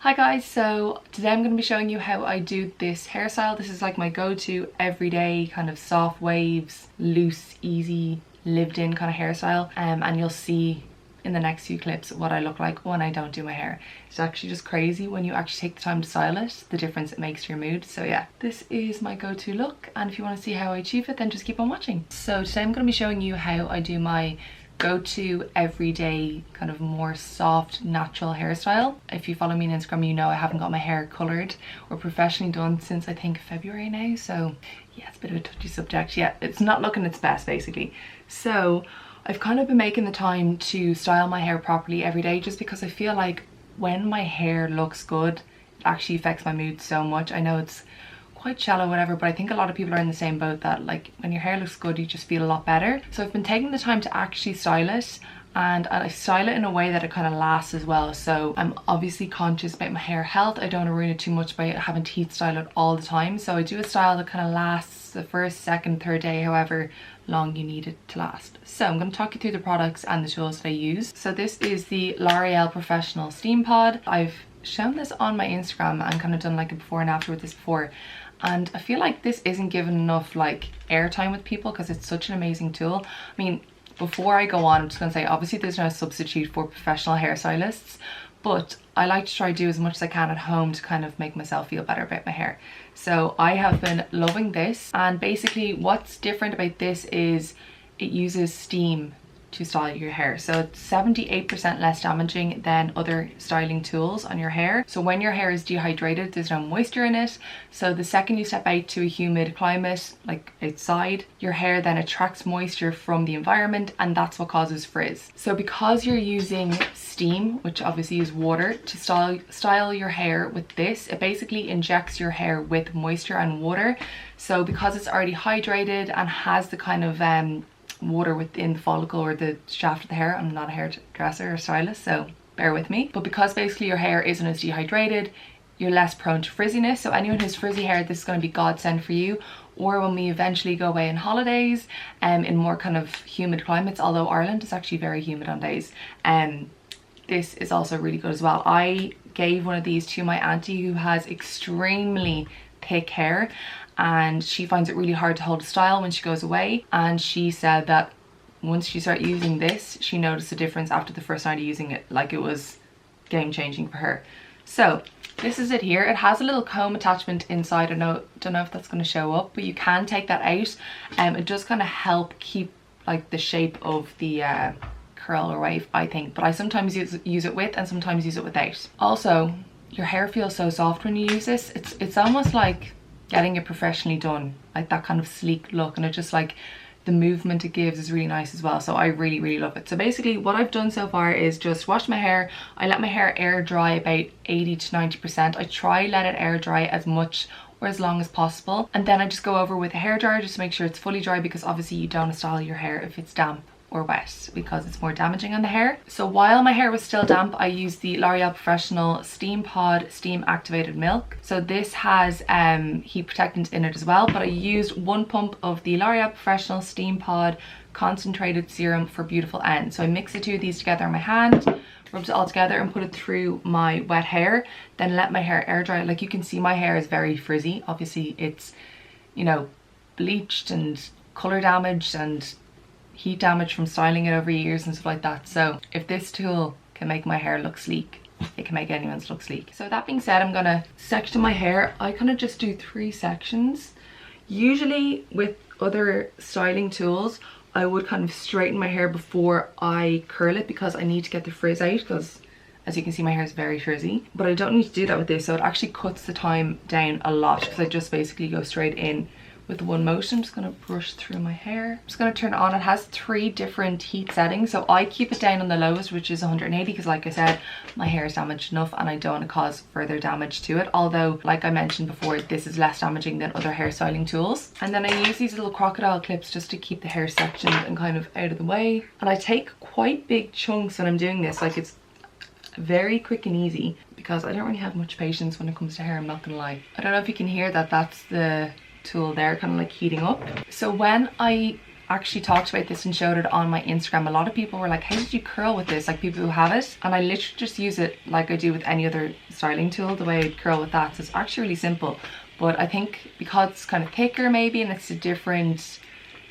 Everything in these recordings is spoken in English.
Hi guys, so today I'm going to be showing you how I do this hairstyle. This is like my go-to everyday kind of soft waves, loose, easy, lived in kind of hairstyle, and you'll see in the next few clips what I look like when I don't do my hair. It's actually just crazy when you actually take the time to style it, the difference it makes to your mood. So yeah, this is my go-to look, and if you want to see how I achieve it, then just keep on watching. So today I'm going to be showing you how I do my go-to everyday kind of more soft natural hairstyle. If you follow me on Instagram, you know I haven't got my hair colored or professionally done since I think February now, so yeah, it's a bit of a touchy subject. Yeah, it's not looking its best basically. So I've kind of been making the time to style my hair properly every day, just because I feel like when my hair looks good, it actually affects my mood so much. I know it's quite shallow, whatever, but I think a lot of people are in the same boat, that like when your hair looks good you just feel a lot better. So I've been taking the time to actually style it, and I style it in a way that it kind of lasts as well. So I'm obviously conscious about my hair health. I don't want to ruin it too much by having to heat style it all the time, so I do a style that kind of lasts the first, second, third day, however long you need it to last. So I'm going to talk you through the products and the tools that I use. So this is the L'Oreal Professionnel SteamPod. I've shown this on my Instagram and kind of done like a before and after with this before, and I feel like this isn't given enough like airtime with people because it's such an amazing tool. I mean, before I go on, I'm just going to say obviously there's no substitute for professional hairstylists, but I like to try to do as much as I can at home to kind of make myself feel better about my hair. So I have been loving this, and basically what's different about this is it uses steam to style your hair. So it's 78% less damaging than other styling tools on your hair. So when your hair is dehydrated, there's no moisture in it. So the second you step out to a humid climate, like outside, your hair then attracts moisture from the environment, and that's what causes frizz. So because you're using steam, which obviously is water, to style your hair with this, it basically injects your hair with moisture and water. So because it's already hydrated and has the kind of water within the follicle or the shaft of the hair. I'm not a hairdresser or stylist, so bear with me. But because basically your hair isn't as dehydrated, you're less prone to frizziness. So anyone who's frizzy hair, this is going to be godsend for you. Or when we eventually go away on holidays in more kind of humid climates, although Ireland is actually very humid on days, this is also really good as well. I gave one of these to my auntie who has extremely thick hair, and she finds it really hard to hold a style when she goes away, and she said that once she started using this, she noticed a difference after the first night of using it. Like, it was game changing for her. So this is it here. It has a little comb attachment inside. I don't know if that's going to show up, but you can take that out. It does kind of help keep like the shape of the curl or wave, I think, but I sometimes use it with and sometimes use it without. Also, your hair feels so soft when you use this. It's almost like getting it professionally done, like that kind of sleek look, and it just like the movement it gives is really nice as well. So I really love it. So basically what I've done so far is just wash my hair. I let my hair air dry about 80 to 90%. I try let it air dry as much or as long as possible, and then I just go over with a hairdryer just to make sure it's fully dry, because obviously you don't want to style your hair if it's damp or wet, because it's more damaging on the hair. So while my hair was still damp, I used the L'Oreal Professionnel SteamPod Steam Activated Milk. So this has heat protectant in it as well, but I used 1 pump of the L'Oreal Professionnel SteamPod Concentrated Serum for Beautiful Ends. So I mix the two of these together in my hand, rubbed it all together and put it through my wet hair, then let my hair air dry. Like you can see my hair is very frizzy. Obviously it's, you know, bleached and color damaged and heat damage from styling it over years and stuff like that. So if this tool can make my hair look sleek, it can make anyone's look sleek. So that being said, I'm gonna section my hair. I kind of just do 3 sections. Usually with other styling tools, I would kind of straighten my hair before I curl it, because I need to get the frizz out, because as you can see my hair is very frizzy. But I don't need to do that with this, so it actually cuts the time down a lot, because I just basically go straight in with one motion. I'm just going to brush through my hair. I'm just going to turn it on. It has 3 different heat settings, so I keep it down on the lowest, which is 180, because like I said, my hair is damaged enough and I don't want to cause further damage to it, although like I mentioned before, this is less damaging than other hairstyling tools. And then I use these little crocodile clips just to keep the hair sectioned and kind of out of the way, and I take quite big chunks when I'm doing this. Like, it's very quick and easy because I don't really have much patience when it comes to hair, I'm not gonna lie. I don't know if you can hear that, that's the tool there kind of like heating up. So when I actually talked about this and showed it on my Instagram. A lot of people were like, how did you curl with this? Like people who have it. And I literally just use it like I do with any other styling tool, the way I curl with that. So it's actually really simple. But I think because it's kind of thicker maybe, and it's a different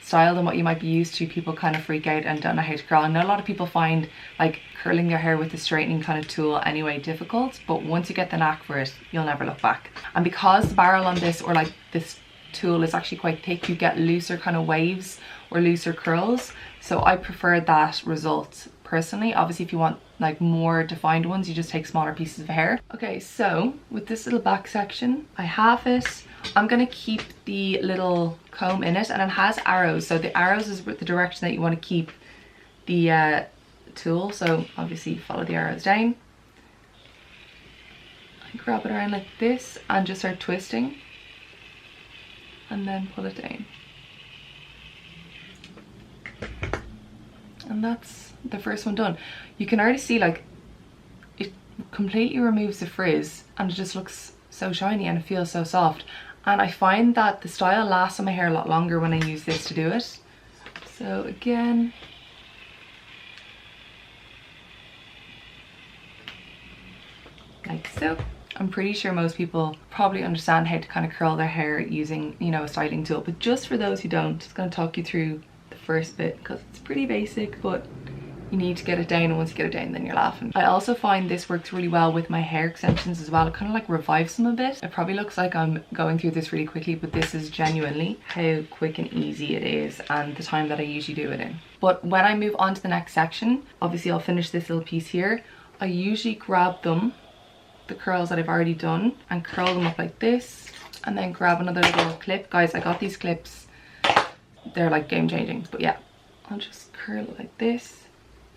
style than what you might be used to, people kind of freak out and don't know how to curl. I know a lot of people find like curling their hair with the straightening kind of tool anyway difficult, but once you get the knack for it, you'll never look back. And because the barrel on this, or like this tool, is actually quite thick, you get looser kind of waves or looser curls. So I prefer that result personally. Obviously if you want like more defined ones, you just take smaller pieces of hair. Okay, so with this little back section, I have it. I'm gonna keep the little comb in it, and it has arrows. So the arrows is the direction that you want to keep the tool. So obviously follow the arrows down. I grab it around like this and just start twisting, and then pull it down. And that's the first one done. You can already see like it completely removes the frizz, and it just looks so shiny and it feels so soft. And I find that the style lasts on my hair a lot longer when I use this to do it. So again, like so. I'm pretty sure most people probably understand how to kind of curl their hair using, you know, a styling tool. But just for those who don't, I'm just going to talk you through the first bit because it's pretty basic, but you need to get it down, and once you get it down then you're laughing. I also find this works really well with my hair extensions as well. It kind of like revives them a bit. It probably looks like I'm going through this really quickly, but this is genuinely how quick and easy it is, and the time that I usually do it in. But when I move on to the next section, obviously I'll finish this little piece here. I usually grab them, the curls that I've already done, and curl them up like this, and then grab another little clip. Guys, I got these clips, they're like game changing. But yeah, I'll just curl it like this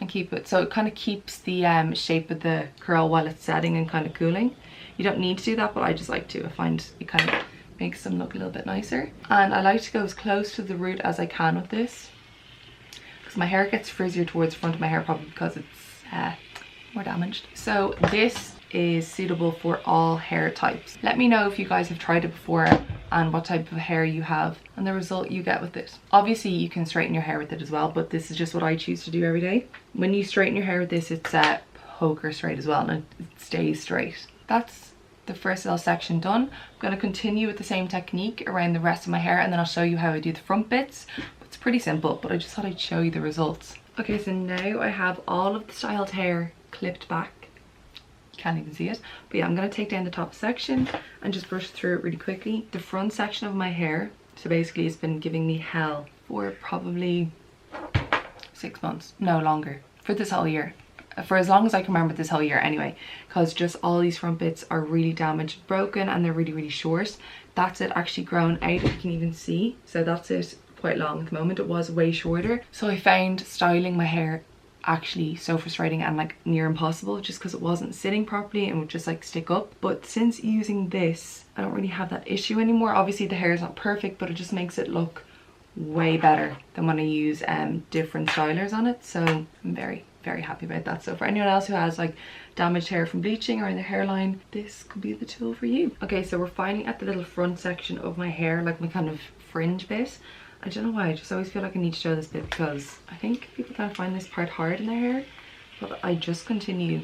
and keep it, so it kind of keeps the shape of the curl while it's setting and kind of cooling. You don't need to do that, but I just like to. I find it kind of makes them look a little bit nicer. And I like to go as close to the root as I can with this, because my hair gets frizzier towards the front of my hair, probably because it's more damaged. So this is suitable for all hair types. Let me know if you guys have tried it before and what type of hair you have and the result you get with it. Obviously you can straighten your hair with it as well, but this is just what I choose to do every day. When you straighten your hair with this, it's poker straight as well, and it stays straight. That's the first little section done. I'm going to continue with the same technique around the rest of my hair, and then I'll show you how I do the front bits. It's pretty simple, but I just thought I'd show you the results. Okay, so now I have all of the styled hair clipped back. Can't even see it, but yeah, I'm going to take down the top section and just brush through it really quickly. The front section of my hair, so basically it's been giving me hell for probably 6 months, no longer, for this whole year, for as long as I can remember this whole year anyway, because just all these front bits are really damaged, broken, and they're really short. That's it actually grown out, if you can even see. So that's it, quite long at the moment. It was way shorter, so I found styling my hair actually so frustrating and like near impossible, just because it wasn't sitting properly and would just like stick up. But since using this, I don't really have that issue anymore. Obviously the hair is not perfect, but it just makes it look way better than when I use different stylers on it. So I'm very happy about that. So for anyone else who has like damaged hair from bleaching or in their hairline, this could be the tool for you. Okay, so we're finally at the little front section of my hair, like my kind of fringe bit. I don't know why, I just always feel like I need to show this bit because I think people kind of find this part hard in their hair, but I just continue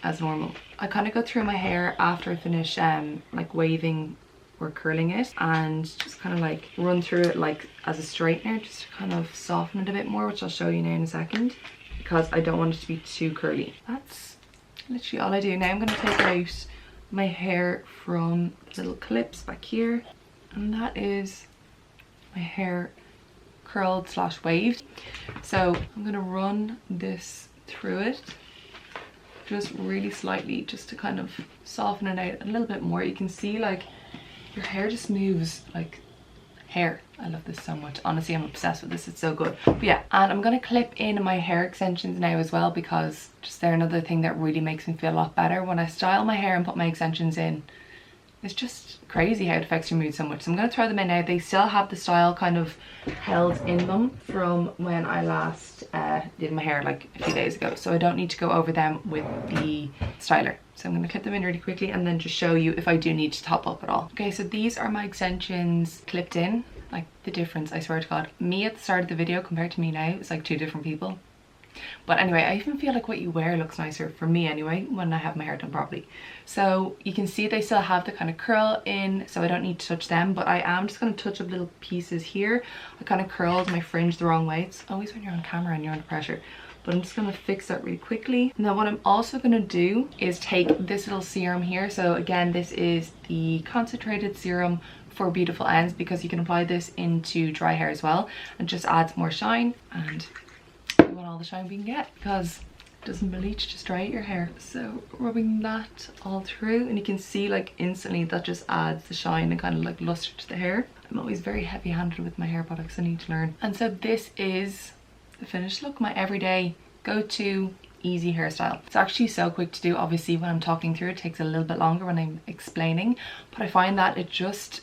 as normal. I kind of go through my hair after I finish like waving or curling it, and just kind of like run through it like as a straightener, just to kind of soften it a bit more, which I'll show you now in a second, because I don't want it to be too curly. That's literally all I do. Now I'm going to take out my hair from little clips back here, and that is my hair curled / waved. So I'm gonna run this through it just really slightly, just to kind of soften it out a little bit more. You can see like your hair just moves like hair. I love this so much, honestly. I'm obsessed with this, it's so good. But yeah, and I'm gonna clip in my hair extensions now as well, because just they're another thing that really makes me feel a lot better when I style my hair and put my extensions in. It's just crazy how it affects your mood so much. So I'm going to throw them in now. They still have the style kind of held in them from when I last did my hair like a few days ago. So I don't need to go over them with the styler. So I'm going to clip them in really quickly and then just show you if I do need to top up at all. Okay, so these are my extensions clipped in. Like the difference, I swear to God. Me at the start of the video compared to me now is like two different people. But anyway, I even feel like what you wear looks nicer, for me anyway, when I have my hair done properly. So you can see they still have the kind of curl in, so I don't need to touch them, but I am just going to touch up little pieces here. I kind of curled my fringe the wrong way. It's always when you're on camera and you're under pressure. But I'm just going to fix that really quickly. Now what I'm also going to do is take this little serum here. So again, this is the concentrated serum for beautiful ends, because you can apply this into dry hair as well, and just adds more shine, and you want all the shine we can get because it doesn't bleach, just dry out your hair. So rubbing that all through, and you can see like instantly that just adds the shine and kind of like luster to the hair. I'm always very heavy handed with my hair products, I need to learn. And so this is the finished look, my everyday go-to easy hairstyle. It's actually so quick to do. Obviously when I'm talking through it takes a little bit longer when I'm explaining, but I find that it just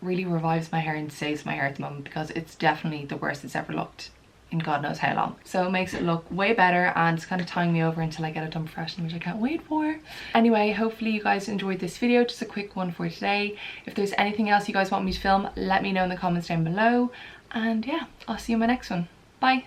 really revives my hair and saves my hair at the moment, because it's definitely the worst it's ever looked in God knows how long. So it makes it look way better, and it's kind of tying me over until I get it done professionally, which I can't wait for. Anyway, hopefully you guys enjoyed this video, just a quick one for today. If there's anything else you guys want me to film, let me know in the comments down below, and yeah, I'll see you in my next one. Bye.